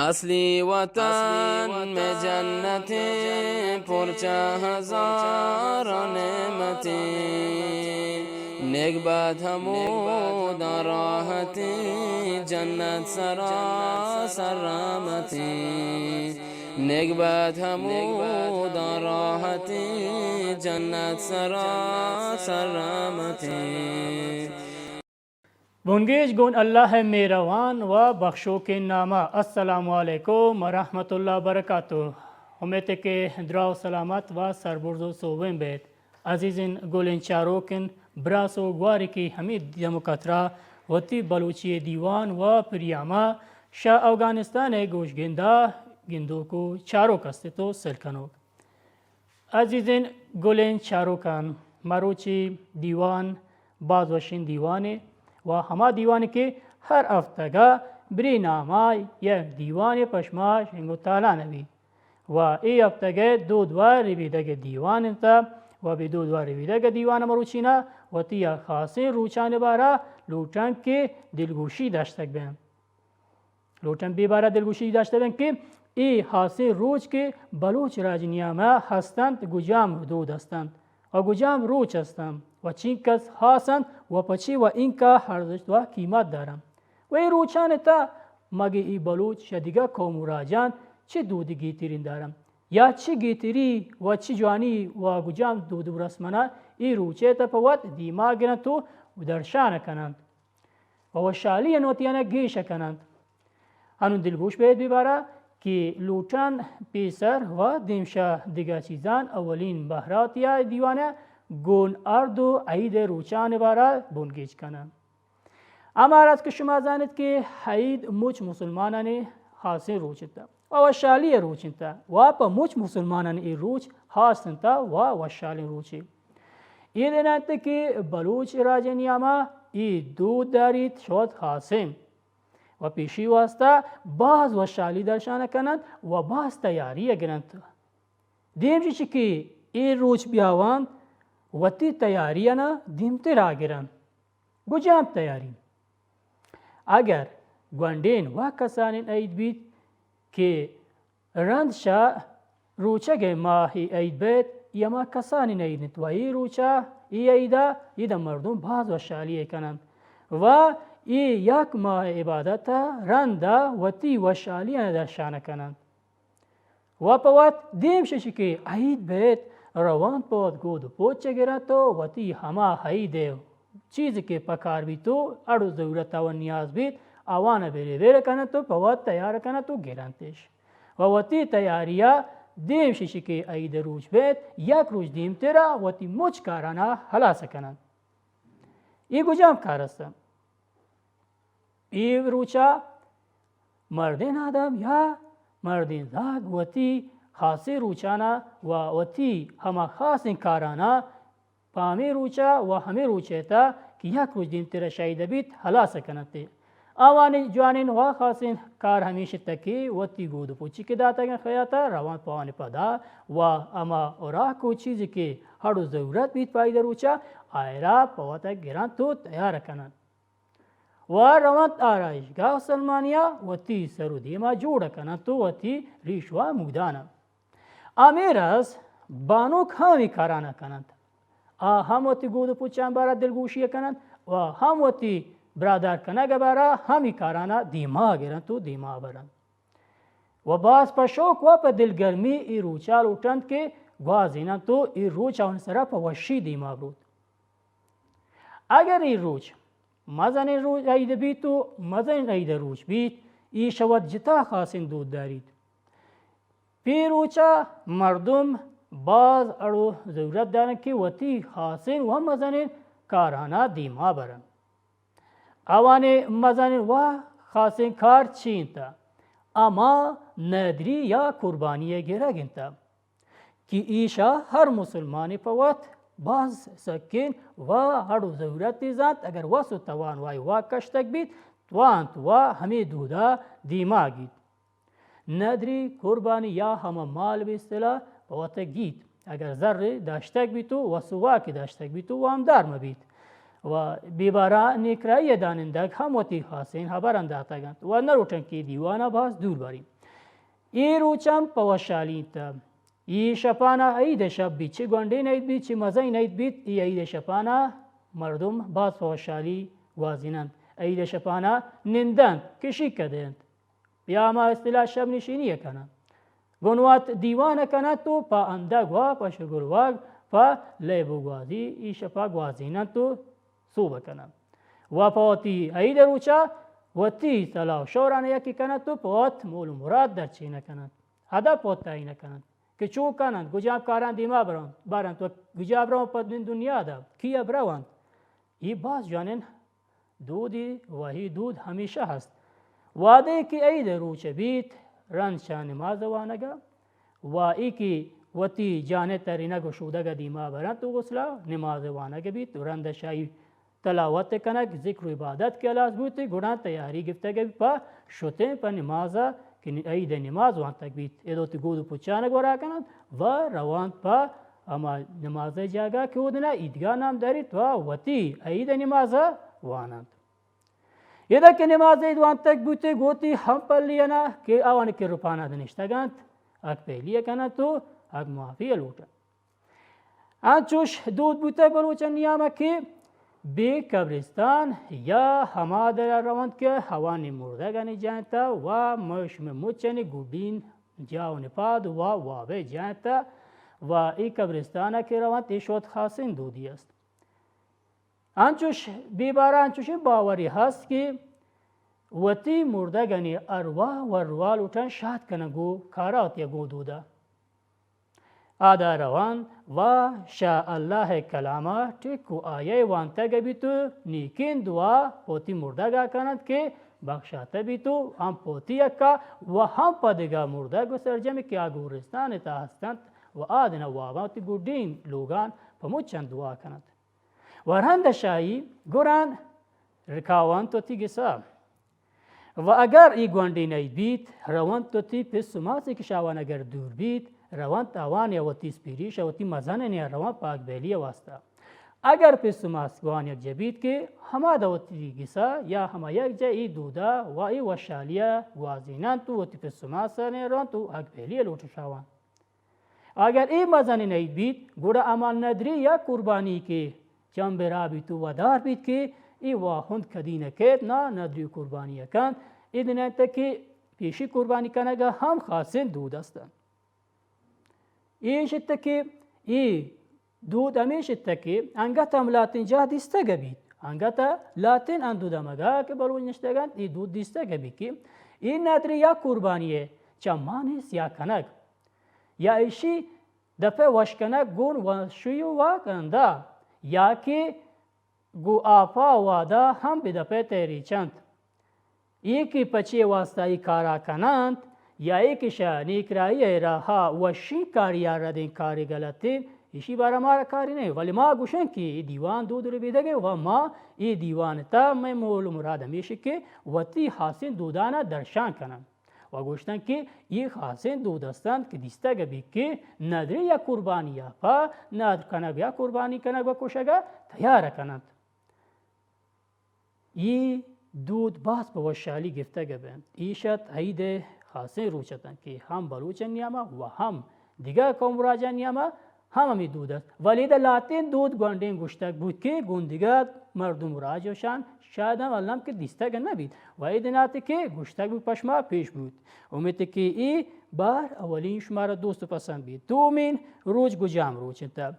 اصلی وطن میں جنتیں پرچہ ہزار نعمتیں نیک بات حمود راحتیں جنت سراسر رحمتیں نیک بات حمود راحتیں جنت سراسر رحمتیں بونگیج گون اللہ مہربان و بخشو کے نامہ السلام علیکم ورحمۃ اللہ وبرکاتہ ہمیت کے دراو سلامت و سربرزو سووین بیت عزیزن گولن چاروکن براسو گواری کی حمید دمکترا وتی بلوچی دیوان و پریاما شاہ افغانستان گوش گندہ گندو کو چارو کستے تو سلکنو عزیزن گولن چاروکان مروچی دیوان بعض وشین دیوانے و ہما دیوان کے ہر ہفتگا بری نامہ یک دیوان پشماش ہنگو تالا نبی و ای ہفتگے دو دوار ریویدگ دیوان انتا و بی دو دوار ریویدگ دیوان مروچینا و تیا خاصیں روچان بارا لوٹن کے دلگوشی داشتک بین لوٹن بی بارا دلگوشی داشتک بین کہ ای خاصیں روچ کے بلوچ راجنیا میں ہستند گجام دود هستند و گجام روچ هستند و چین کس خاصند و پچی و این که ارزش و قیمت دارم و این روچان تا مگه ای بلوچ شدیگه قوم و راجان چه دودی گیترین دارم یا چه گیتری و چه جوانی و گجام دود و رسمنا ای روچه تا پوت دیماغ تو درشان کنند و شالی نوتیانه گیش کنند هنون دلگوش بید بیبارا که لوٹان پیسر و دیمشا دیگه چیزان اولین بهرات یا دیوانه گون اردو عید روچان بارا بونگیج کنن اما از که شما زانید که عید مچ مسلمانان خاصی روچتا و شالی روچتا و پا مچ مسلمانان ای روچ خاصتا و شالی روچی این دینات که بلوچ راجنیاما ای دود دارید شد خاصیم و پیشی واسطه باز و شالی درشانه کنند و باز تیاری گرند دیم چی که ای روچ بیاوند و تی تیاریانا دیمتی را گرند گجام تیاری اگر گوندین و کسانین اید بید که رندشا روچه ماهی اید بید یا ما کسانین اید و ای روچه ای ایدا ایدا مردم باز و شالی کنند و ای یک ماه عبادت رنده و تی و شالی درشانه کنند و پوات دیم ششی که عید بید روان پوت گود پوچه گرد و تی همه عید چیزی که پکار بی تو اڑو ضرورت و نیاز بید آوانه بری بیر کنند تو پوات تیار کنند تو گرانتش و تی تیاریا دیم ششی که عید روچ بید یک روچ دیم تیرا و تی مچ کارانا حلاس کنند ای گجام کار هستم ای روچا مردین آدم یا مردین زاگ و تی خاصی روچانا و تی همه خاص کارانا پامی روچا و همه روچه تا که یک روچ دیم تیر شایده بیت حلاس کنند آوانی جوانین و خاصین کار همیشه تکی و تی گود پوچی که داتا گن خیاتا روان پوانی پدا و اما اورا کو چیزی که هر ضرورت بیت پاید روچا آیرا پواتا گران تو تیار کنند و روانت آرایشگاه سلمانیا و تی سرو دیما جوڑ کنند تو و تی ریشوا مگدانا آمیرز بانوک همی کارانا کنند هم و تی گود پوچان بارا دلگوشی کنند و هم و تی برادر کنگ بارا همی کارانا دیما گرند تو دیما برند و باز پشوک و پا دلگرمی ای روچا لوٹند که گوازینند تو ای روچا انسرا پا وشی دیما برود اگر ای روچ مزن روچ عید بیت و مزن عید روچ بیت ای شود جتا خاصین دود دارید پی روچا مردم باز اڑو ضرورت دارن که وطی خاصین و مزن کارانا دیما برن اوان مزن و خاصین کار چین تا اما ندری یا قربانی گرگن تا که ایشا هر مسلمانی پوت باز سکین و هر ضرورت ذات اگر واسو توان وای وا کشتک بیت توان و همه دودا دیماگید ندری قربانی یا همه مال به اصطلاح پوت گید اگر ذره داشتک بیتو و سواکی داشتک بیتو و هم دار مبید و بیبارا نیکرایی دانندگ هم وتی خاصین خبر انداختگند و نروتن که دیوانه باز دور بریم ای روچم پوشالی تا ای شپانا عید شب بید چه گنده نید بید چه مزه نید بید ای عید شپانا مردم باز پوشالی وازینند عید شپانا نندند کشی کدند یا ما اصطلاح شب نشینی کنند گنوات دیوانه کنند تو پا اندگ و پا شگرواگ پا لیبو گوازی ای شپا گوازینند تو سو بکنند و پاتی عید روچا وتی صلاح شورانه یکی کنند تو پات مول و مراد در چی نکنند هدا پات تایی نکنند که چون کنند گجاب کاران دیما برند و گجاب رو پد دنیا دا کیا بروند ای باز جانن دودی وحی دود همیشه هست واده که عید روچه بیت رنچا نماز وانگا و ای که وتی جانه ترینه گشودگا دیما برند تو غسلا نماز وانگا بیت رند شایی تلاوت کنک ذکر و عبادت کے لاز بوتی گناہ تیاری گفته گی پا شتیں پا نمازا که عید نماز وان تک بیت ایدو تی گودو پچانک ورا کنند و روان پا اما نماز جاگا که ودنا ایدگاه نام دارید و وتی عید نمازا وانند ایده که نماز عید وان تک بوتی گوتی هم پلینا که آوانی که روپانا دنشتگند اک پہلیه کنند تو اک معافی لوٹا آنچوش دود بوتی بلوچا نیاما که به قبرستان یا همه در روند که هوانی مردگانی جانتا و مشم مچنی گودین جاون پاد و واوه جانتا و ای قبرستان که روند ایشوت خاصین دودی است آنچوش بیبارا آنچوش باوری هست که وتی مردگانی ارواح و روال اٹھن شاد کنگو کارات یا گو دودا آدا روان و شاء الله کلاما ٹکو آیه وانتا گبیتو نیکین دعا پوتی مردگا کنند که بخشاته بیتو هم پوتی اکا و هم پدگا مردگو سرجمی که آگورستان تا هستند و آدن واباتی گودین لوگان پموچند دعا کنند و رند شایی گران رکاوان تو تی گسا و اگر ای گوندی نید بیت روان تو تی پس سماسی کشاوان اگر دور بیت روان تاوان یا وتی سپیریش یا وتی مزانه نیا روان پاک بیلی واسطه اگر پس سماس گوان یک جبید که همه دا وتی گسا یا همه یک جا ای دودا و ای وشالیا گوازینان تو وتی پس سماس نیا روان تو اک بیلی لوٹ شاوان اگر ای مزانه نید بیت گوڑا امان ندری یا قربانی که چم برا بیتو و دار بیت که ای واهند کدینه کت نا ندری قربانی کند ایدنه تکی پیشی قربانی کنگا هم خاصین دود هستند ایش تکی ای دود همیش تکی انگتا لاتین جا دیسته گبید انگتا لاتین اندودا مگا که بلوی نشتگند ای دود دیسته گبید که این ندری یا قربانیه چمانیس یا کنگ یا ایشی دفع وشکنگ گون وشوی و کنده یا که گو آفا وادا هم بدپه تیری چند ایکی پچی واسطایی کارا کنند یا ایکی شا نیکرائی راها وشی کاری آردین کاری غلطی ایشی بارا مارا کاری نہیں ولی ما گوشن کی دیوان دود رو بیدگه و ما ای دیوان تا میں مول مراد ہمیشہ که وطی حاصل دودانا درشان کنند و گوشتن که ای خاصین دود هستند که دیسته گبی که ندری یا قربانی یا پا ندر کنگ یا قربانی کنگ و کشگا تیار کنند ای دود باز به وشالی گفته گبند ایشت عید خاصین روچتن که هم بلوچ نیاما و هم دیگر قوم راجع نیاما هم همی دود است ولی در لاتین دود گوندین گوشتک بود که گوندگا مردم راجوشان شاید هم علم که دیستگ نبید و ایدناتی که گوشتک بود پشما پیش بود امید که ای بار اولین شماره دوست پسند بید دومین روچ گجام روچتا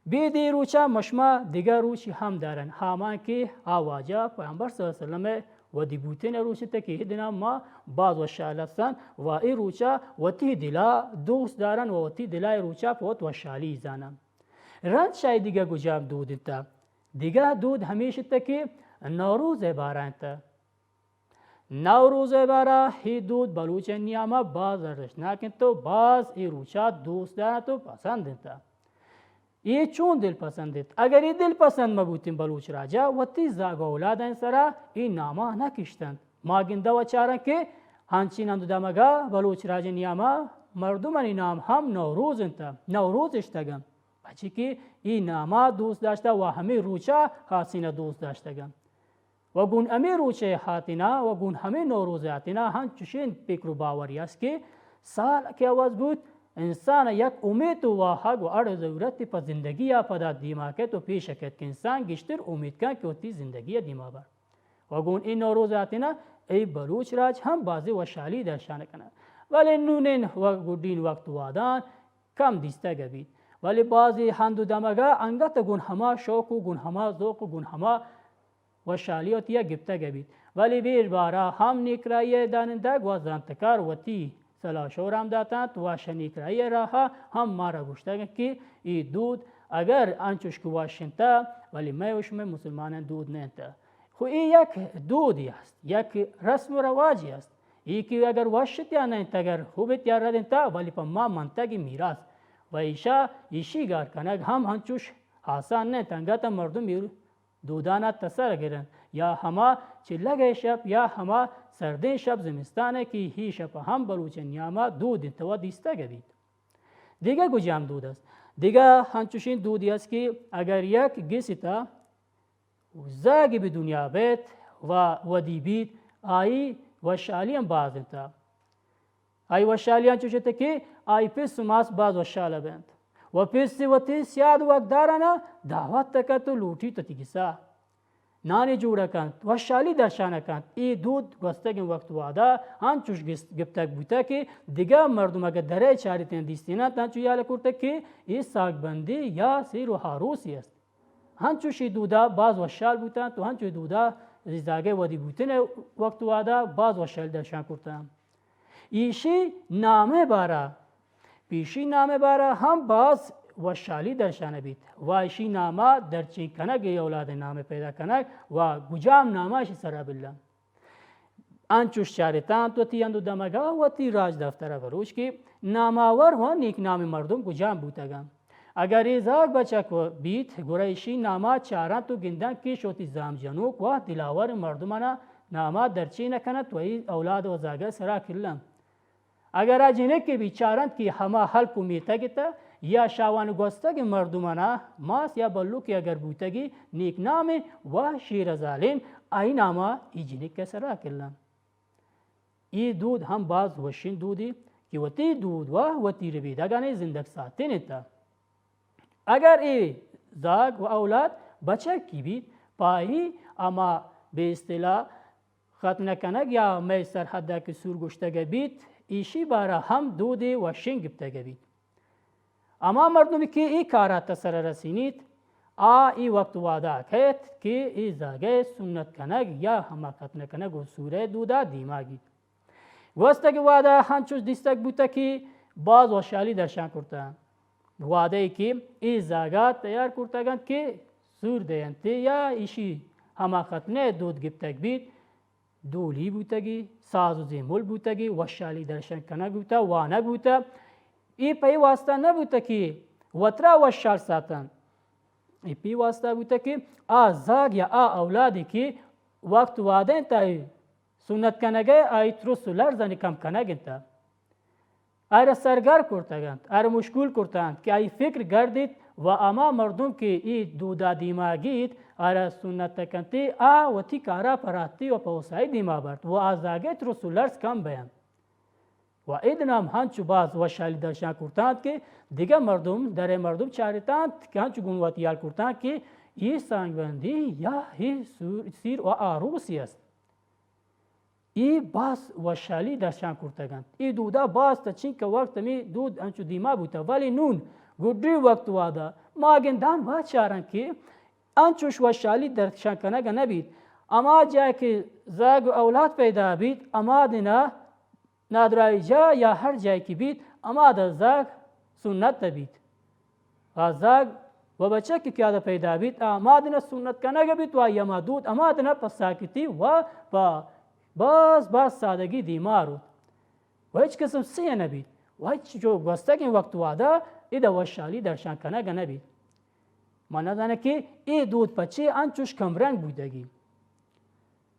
بیدی روچا مشما دیگر روچی هم دارن همان که آواجا پیامبر صلی اللہ علیہ وسلم و دیبوتین روچتا که هدنا ما باز و شالستان و ای روچا و تی دلا دوست دارن و تی دلای روچا پوت و شالی زانن رند شای دیگر گجام دود تا دیگر دود همیشه تا که نوروز باران تا نوروز بارا هی دود بلوچ نیاما باز ارشناکن تو باز ای روچا دوست دارن تو پسند تا یہ چون دل پسندت اگر یہ دل پسند مبوتیم بلوچ راجا وتی زاگ اولاد این سرا این ناما نکشتند ما گنده و چارن که هنچین اندو دمگا بلوچ راجا نیاما مردمان نام هم نوروز انتا نوروز اشتگم اچی که این نامه دوست داشته و همه روچه حسینه دوست داشتگم و گون همه روچه هاتینا و گون همه نوروز هاتینا هم چشین فکر و باوری است که سال که آواز بود انسان یک امید و حق و ار ضرورت پر زندگی یا پدا دیما که تو پیش کرد که انسان گشتر امید کن که تی زندگی دیما بر و گون این نوروز هاتینا ای بلوچ راج هم بازی و شالی درشان کنه ولی نونین و گودین وقت وادان کم دیسته گبید ولی بعضی هندو دمگا انگت گون هما شوق و گون هما ذوق و گون هما و شالیات یا گفته گبید ولی بیر بارا هم نیکرایی دانندگ و زانتکار و تی صلاح شورم داتند و شنیکرایی راه هم مارا گوشته که ای دود اگر انچوش که واشنتا ولی میوشم مسلمان دود نهتا خو این یک دودی است یک رسم و رواجی است ای که اگر واشت یا نه اگر خوبت یا ردنتا ولی پا ما منطقی میراث و ایشی گار کنگ هم هنچوش آسان نه تنگتا مردم دودانا تسر گرن یا هما چلگه شب یا هما سرده شب زمستانه که هی شب هم بلوچن نیاما دود تو دیسته گبید دیگه گجام دود است دیگه هنچوشین دودی است که اگر یک گسی تا زاگی به دنیا بیت و دی بید آئی و شالیم باز انتا آئی و شالیان چوشته که آئی پیس ماس باز و شاله بند و پیس و تی سیاد وقت دارانا دعوت تکا تو لوٹی تو تیگسا نانی جوڑا کند و شالی درشانه کند ای دود گستگین وقت وادا هم چوش گفتگ بوده که دیگه مردم اگر دره چاری تین دیستینا تن چو یاله کرده که ای ساگ بندی یا سیر و حاروسی است هم چوشی دودا باز و شال بودن تو هم چوی دودا زیزاگه ودی بودن وقت وادا باز و شال درشان کرده ایشی نامه بارا پیشی نامه بارا هم باز و شالی درشانه بید و ایشی نامه در چی کنگ اولاد نامه پیدا کنگ و گجام نامهشی سرا بالله انچوش چارتان تو تی اندو دمگا و تی راج دفتر وروش که ناماور و نیک نام مردم گجام بودگم اگر ایزاگ بچک بیت گرایشی نامه چاران تو گندن که شوتی زام جنوک و دلاور مردمانا نامه در چی نکند و ای اولاد و زاگه سرا کلم اگر اجینه که بیچارند که همه حل کمیتگیتا یا شاوان گستگ مردمانا ماس یا بلوکی اگر بوتگی نیک نام و شیر ظالم ای نامه ایجینه که سرا کلم ای دود هم باز وشین دودی که وتی دود و تی ربیدگانی زندگ ساتین تا اگر ای زاگ و اولاد بچه کی بید پایی اما به اصطلاح ختم نکنگ یا می سرحده که سور گشتگه بید ایشی بارا هم دودی و شنگ گبتگه بید اما مردمی که ای کارات سر رسینید ای وقت وادا کهت که ای زاگه سنت کنگ یا همه ختم کنگ و سوره دودا دیماگید وستگ وادا هنچوش دیستگ بوده که باز و شالی درشان کرده واده ای که ای زاگات تیار کرده که سور دینتی یا ایشی همه ختم دود گبتگ بید دولی بودگی ساز و زیمول بودگی و شالی درشان کنگ بوده وانگ بوده ای پی واسطه نبوده که وطرا و شال ساتن ای پی واسطه بوده که زاگ یا اولادی که وقت واده انتا سنت کنگه ای ترسولر زنی کم کنگ انتا ای سرگر کرتگند ای مشکول کرتند که ای فکر گردید و اما مردم که ای دودا دیماگید ای سنت کنتی و تی کارا پراتی و پوسای دیما برد و ازاگه ترسولرز کم بیان و ایدنام هنچو باز و شالی درشان کرتند که دیگه مردم در مردم چاریتند که هنچو گنواتیال کرتند که ای سنگبندی یا ای سیر و آروسی است ای باز و شالی درشان کرتگند ای دودا باز تا چین که وقت می دود هنچو دیما بوده ولی نون گودری وقت وادا ما گندان و چارن که انچوش و شالی درشان کنگ نبید اما جای که زاگ و اولاد پیدا بید اما دینا نادرای جا یا هر جای که بید اما در زاگ سنت بید زاگ و بچه که کیاده پیدا بید اما دینا سنت کنگ بید و یما دود اما دینا پس ساکتی و باز سادگی دیمارود و هیچ قسم سیه نبید و هیچ جو گستگین وقت وادا ایده و شالی درشان کنگ نبید ما ندانه که ای دود پچه انچوش کمرنگ بودگی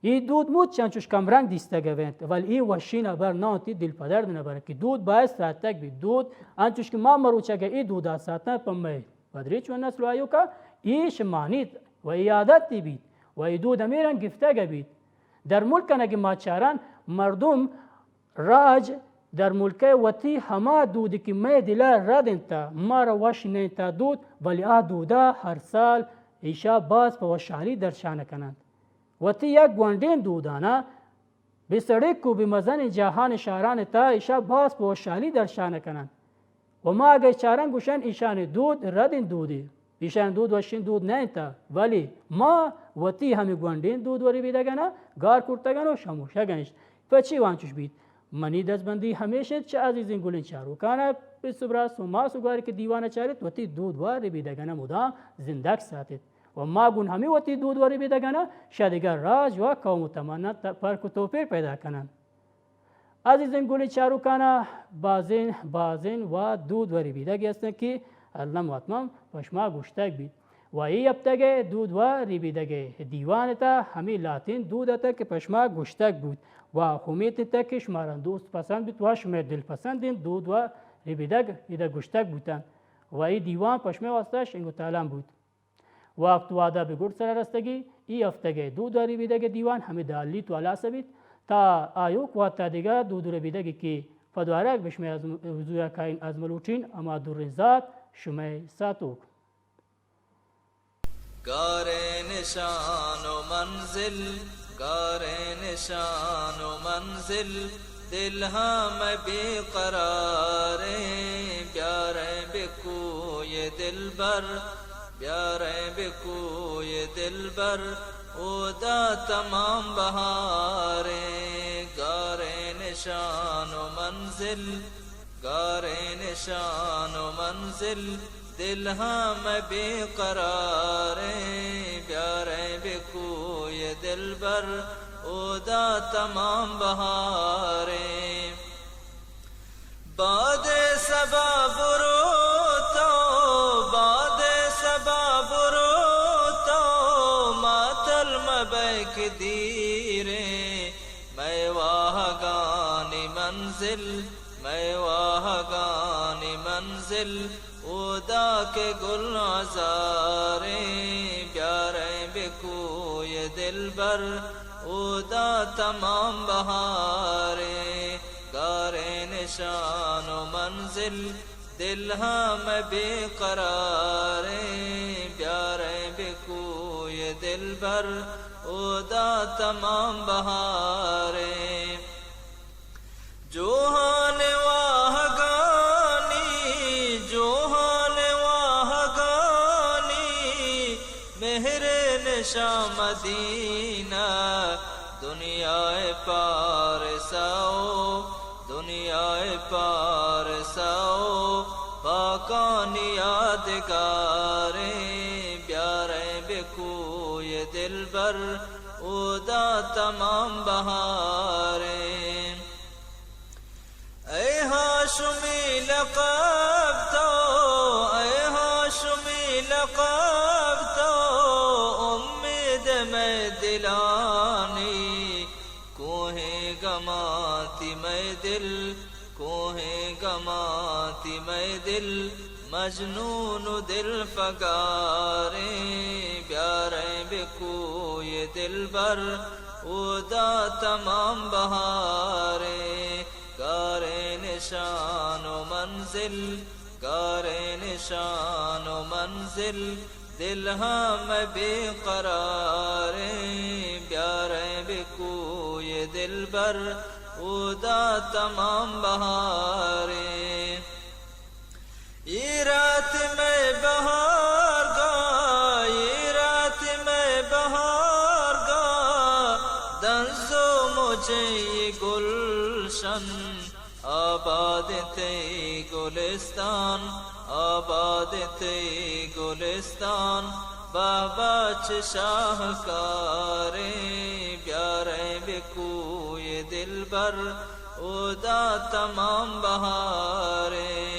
ای دود مود چنچوش کمرنگ دیستگه وینت ولی ای وشین بر نانتی دل پدرد نبره که دود باید ساتک بید دود انچوش که ما مروچه ای دود ساتن پا می بدريش والناس لوايوكا إيش مانيت وإيادات بيت ويدود أميرا گفتگه بید. در ملک نگی ماچاران مردم راج در ملک وتی همه دودی که می دلا ردن تا ما را وش نه تا دود ولی آ دودا هر سال ایشا باز په وشحالی درشانه کنند. وتی یک گوندین دودانا بسړی کو بمزن جهان شهران تا ایشا باز په وشحالی درشانه کنند. و ما اگه چاران گوشن ایشان دود ردن دودی ایشان دود وشین دود نه تا ولی ما وتی همی گوندین دود وری بیدگنا گار کرتگن و شموشه گنش فچی وانچوش بید منی دزبندی همیشه چه عزیزین گلین چارو کانا بسبراس و ما سوگاری که دیوانه چارید وتی دود وری بیدگنا مدام زندک ساتید و ما گون همی وتی دود وری بیدگنا شادیگر راج و قوم تمانا فرق و توپیر پیدا کنن. عزیزین گلی چارو کانا بازین و دود وری بیدگی هستن که علم و اتمام پشما گوشتک بید و ای ابتگه دود و ریبیدگه دیوان تا همی لاتین دود تا که پشما گوشتک بود و همیت تا که شمارن دوست پسند بود و شمار دل پسندین دود و ریبیدگ ایده گوشتک بودن و ای دیوان پشما واسطش انگو تالم بود و افتو وادا بگرد سر رستگی ای افتگه دود و ریبیدگه دیوان همی دالی تو علا سبید تا آیوک و تا دیگه دود و ریبیدگه که فدوارک بشمی از وزور کاین از ملوچین اما دورنزاد شمی ساتوک گار نشان و منزل گار نشان و منزل دل ہم بے قرار پیارے بکوئے دل بر پیارے بکوئے دل بر اودا تمام بہاریں گار نشان و منزل گار نشان و منزل دل ہم بے قرار پیارے بکوئے دل بر اودا تمام بہاریں باد صبا برو تو باد صبا برو تو ماتل مبیک دیریں میں واہ گانی منزل میں واہ گانی منزل اودا کے گل عزاریں پیارے بکوئے دل بر اودا تمام بہاریں گار نشان و منزل دل ہم بے قراریں پیارے بکوئے دل بر اودا تمام بہاریں جوہان واہ گانی جوہان واہ گانی مہر نشاں مدینہ دنیا پار ساؤ دنیا پار ساؤ پاکانی یادگاریں پیارے بکوئے دل بر اودا تمام بہاریں اے ہاشمی لقب تو اے ہاشمی لقب تو امید میں دلانی کوہیں گماتی میں دل کوہیں گماتی میں دل مجنون دل فگاریں پیارے بکوئے دل بر اودا تمام بہاریں گار نشان و منزل گار نشان و منزل دل ہم بے قراریں پیارے بکوئے دل بر اودا تمام بہاریں یہ رات میں بہار گا یہ رات میں بہار گا دنزو مجھے یہ گلشن آباد تھے گلستان آباد تھے گلستان بابا شاہکاریں پیارے بکوئے دل بر اودا تمام بہاریں